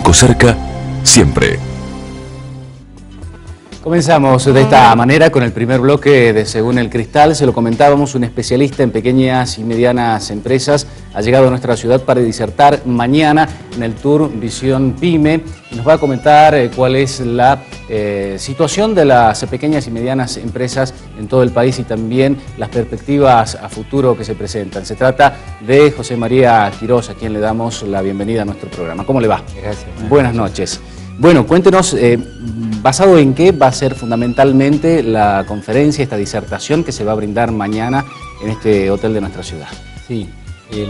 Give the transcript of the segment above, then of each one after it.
kiosco cerca, siempre. Comenzamos de esta manera con el primer bloque de Según el Cristal. Se lo comentábamos, un especialista en pequeñas y medianas empresas ha llegado a nuestra ciudad para disertar mañana en el Tour Visión Pyme. Nos va a comentar cuál es la situación de las pequeñas y medianas empresas en todo el país y también las perspectivas a futuro que se presentan. Se trata de José María Quirós, a quien le damos la bienvenida a nuestro programa. ¿Cómo le va? Gracias. Buenas noches. Bueno, cuéntenos, ¿basado en qué va a ser fundamentalmente la conferencia, esta disertación que se va a brindar mañana en este hotel de nuestra ciudad? Sí,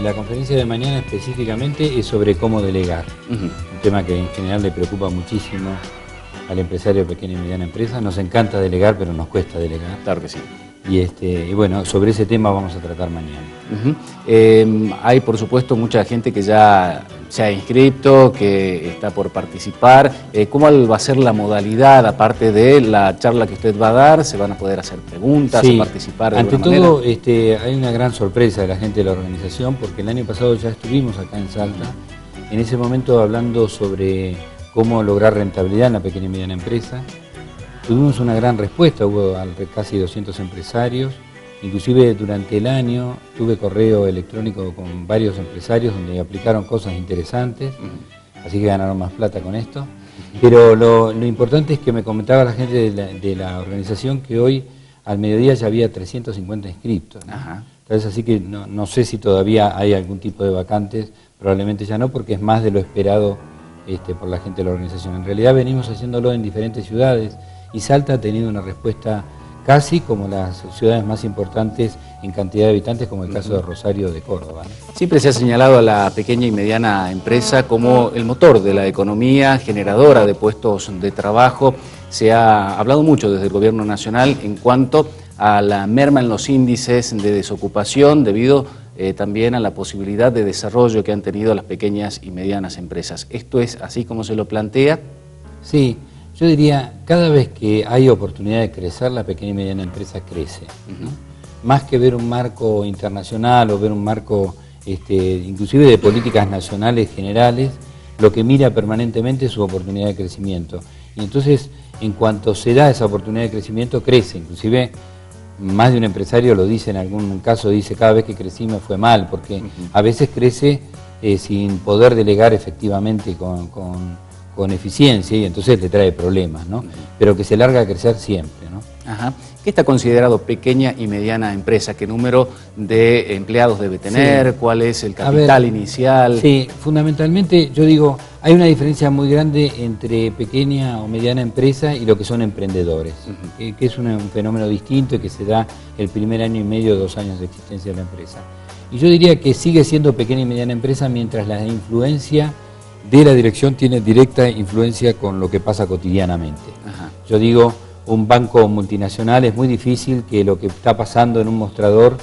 la conferencia de mañana específicamente es sobre cómo delegar, un tema que en general le preocupa muchísimo al empresario de pequeña y mediana empresa. Nos encanta delegar, pero nos cuesta delegar. Claro que sí. Y bueno, sobre ese tema vamos a tratar mañana. Hay, por supuesto, mucha gente que ya se ha inscrito, que está por participar. ¿Cómo va a ser la modalidad, aparte de la charla que usted va a dar? ¿Se van a poder hacer preguntas, sí, participar de ante alguna todo, manera? hay una gran sorpresa de la gente de la organización, porque el año pasado ya estuvimos acá en Salta, en ese momento hablando sobre cómo lograr rentabilidad en la pequeña y mediana empresa. Tuvimos una gran respuesta, hubo casi 200 empresarios, inclusive durante el año tuve correo electrónico con varios empresarios donde aplicaron cosas interesantes, así que ganaron más plata con esto. Pero lo importante es que me comentaba la gente de la organización que hoy al mediodía ya había 350 inscriptos, ¿no? Entonces, así que no sé si todavía hay algún tipo de vacantes, probablemente ya no, porque es más de lo esperado por la gente de la organización. En realidad venimos haciéndolo en diferentes ciudades, y Salta ha tenido una respuesta casi como las ciudades más importantes en cantidad de habitantes, como el caso de Rosario o de Córdoba, ¿no? Siempre se ha señalado a la pequeña y mediana empresa como el motor de la economía, generadora de puestos de trabajo. Se ha hablado mucho desde el Gobierno Nacional en cuanto a la merma en los índices de desocupación debido también a la posibilidad de desarrollo que han tenido las pequeñas y medianas empresas. ¿Esto es así como se lo plantea? Sí. Yo diría, cada vez que hay oportunidad de crecer, la pequeña y mediana empresa crece, ¿no? Más que ver un marco internacional o ver un marco inclusive de políticas nacionales generales, lo que mira permanentemente es su oportunidad de crecimiento. Y entonces, en cuanto se da esa oportunidad de crecimiento, crece. Inclusive, más de un empresario lo dice en algún caso, dice, cada vez que crecí me fue mal, porque a veces crece sin poder delegar efectivamente con eficiencia, y entonces le trae problemas, ¿no? Pero que se larga a crecer siempre, ¿no? ¿Qué está considerado pequeña y mediana empresa? ¿Qué número de empleados debe tener? Sí. ¿Cuál es el capital inicial? Sí, fundamentalmente yo digo, hay una diferencia muy grande entre pequeña o mediana empresa y lo que son emprendedores, que es un fenómeno distinto y que se da el primer año y medio, 2 años de existencia de la empresa. Y yo diría que sigue siendo pequeña y mediana empresa mientras la influencia de la dirección tiene directa influencia con lo que pasa cotidianamente. Yo digo, un banco multinacional es muy difícil que lo que está pasando en un mostrador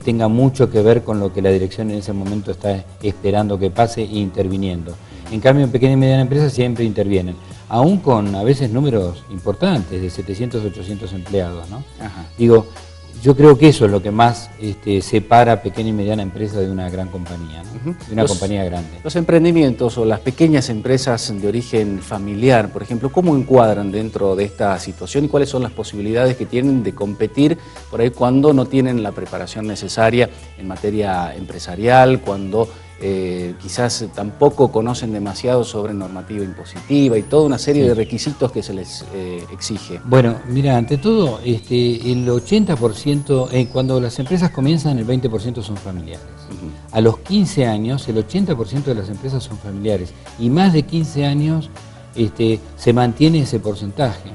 tenga mucho que ver con lo que la dirección en ese momento está esperando que pase e interviniendo. En cambio, en pequeña y mediana empresa siempre intervienen, aún con a veces números importantes, de 700, 800 empleados, ¿no? Digo, yo creo que eso es lo que más separa pequeña y mediana empresa de una gran compañía, ¿no? De una compañía grande. Los emprendimientos o las pequeñas empresas de origen familiar, por ejemplo, ¿cómo encuadran dentro de esta situación y cuáles son las posibilidades que tienen de competir por ahí cuando no tienen la preparación necesaria en materia empresarial, cuando quizás tampoco conocen demasiado sobre normativa impositiva y toda una serie de requisitos que se les exige? Bueno, mira, ante todo, el 80%, cuando las empresas comienzan, el 20% son familiares. A los 15 años, el 80% de las empresas son familiares, y más de 15 años se mantiene ese porcentaje.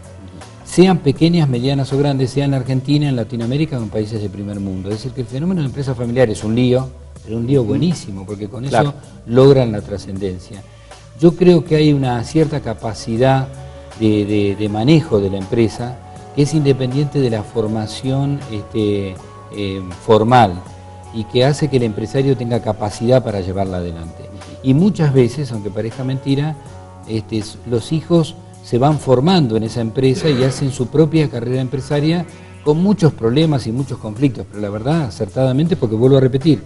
Sean pequeñas, medianas o grandes, sean en Argentina, en Latinoamérica o en países de primer mundo. Es decir, que el fenómeno de empresas familiares es un lío, pero un lío buenísimo, porque con eso logran la trascendencia. Yo creo que hay una cierta capacidad de manejo de la empresa que es independiente de la formación formal y que hace que el empresario tenga capacidad para llevarla adelante. Y muchas veces, aunque parezca mentira, los hijos se van formando en esa empresa y hacen su propia carrera empresaria con muchos problemas y muchos conflictos, pero la verdad, acertadamente, porque vuelvo a repetir,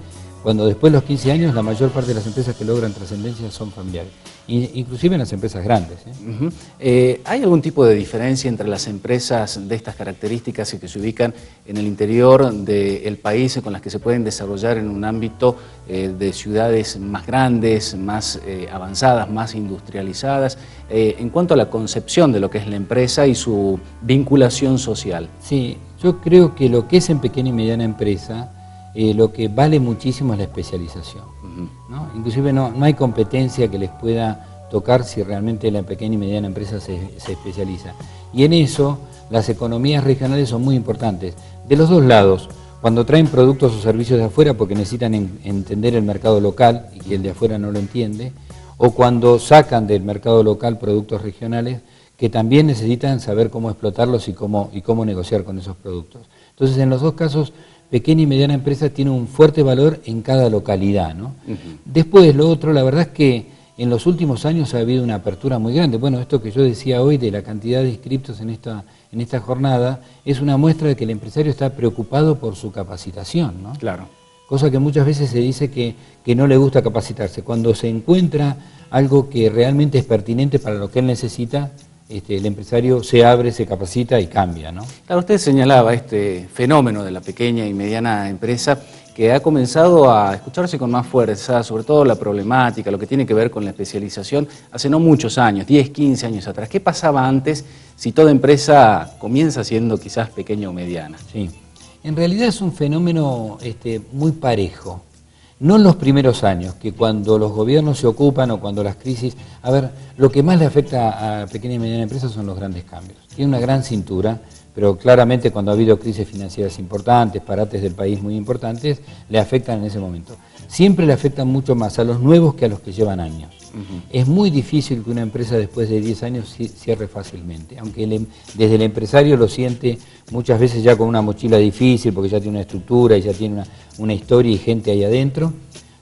cuando después de los 15 años la mayor parte de las empresas que logran trascendencia son familiares, inclusive en las empresas grandes. ¿Hay algún tipo de diferencia entre las empresas de estas características y que se ubican en el interior del país con las que se pueden desarrollar en un ámbito de ciudades más grandes, más avanzadas, más industrializadas, en cuanto a la concepción de lo que es la empresa y su vinculación social? Sí, yo creo que lo que es en pequeña y mediana empresa, lo que vale muchísimo es la especialización, ¿no? Inclusive no hay competencia que les pueda tocar si realmente la pequeña y mediana empresa se especializa. Y en eso las economías regionales son muy importantes, de los dos lados. Cuando traen productos o servicios de afuera porque necesitan entender el mercado local y que el de afuera no lo entiende, o cuando sacan del mercado local productos regionales que también necesitan saber cómo explotarlos y cómo negociar con esos productos. Entonces, en los dos casos, pequeña y mediana empresa tiene un fuerte valor en cada localidad, ¿no? Después, lo otro, la verdad es que en los últimos años ha habido una apertura muy grande. Bueno, esto que yo decía hoy de la cantidad de inscriptos en esta jornada es una muestra de que el empresario está preocupado por su capacitación, ¿no? Claro. Cosa que muchas veces se dice que no le gusta capacitarse. Cuando se encuentra algo que realmente es pertinente para lo que él necesita, el empresario se abre, se capacita y cambia, ¿no? Claro, usted señalaba este fenómeno de la pequeña y mediana empresa que ha comenzado a escucharse con más fuerza, sobre todo la problemática, lo que tiene que ver con la especialización, hace no muchos años, 10, 15 años atrás. ¿Qué pasaba antes si toda empresa comienza siendo quizás pequeña o mediana? Sí, en realidad es un fenómeno muy parejo. No en los primeros años, que cuando los gobiernos se ocupan o cuando las crisis... A ver, lo que más le afecta a pequeña y mediana empresas son los grandes cambios. Tiene una gran cintura, pero claramente cuando ha habido crisis financieras importantes, parates del país muy importantes, le afectan en ese momento. Siempre le afectan mucho más a los nuevos que a los que llevan años. Es muy difícil que una empresa después de 10 años cierre fácilmente, aunque desde el empresario lo siente muchas veces ya con una mochila difícil, porque ya tiene una estructura y ya tiene una historia y gente ahí adentro.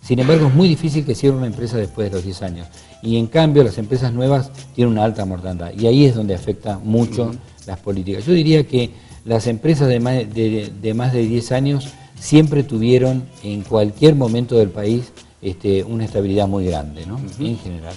Sin embargo, es muy difícil que cierre una empresa después de los 10 años. Y en cambio, las empresas nuevas tienen una alta mortandad. Y ahí es donde afecta mucho las políticas. Yo diría que las empresas de más de 10 años siempre tuvieron en cualquier momento del país una estabilidad muy grande, ¿no? En general.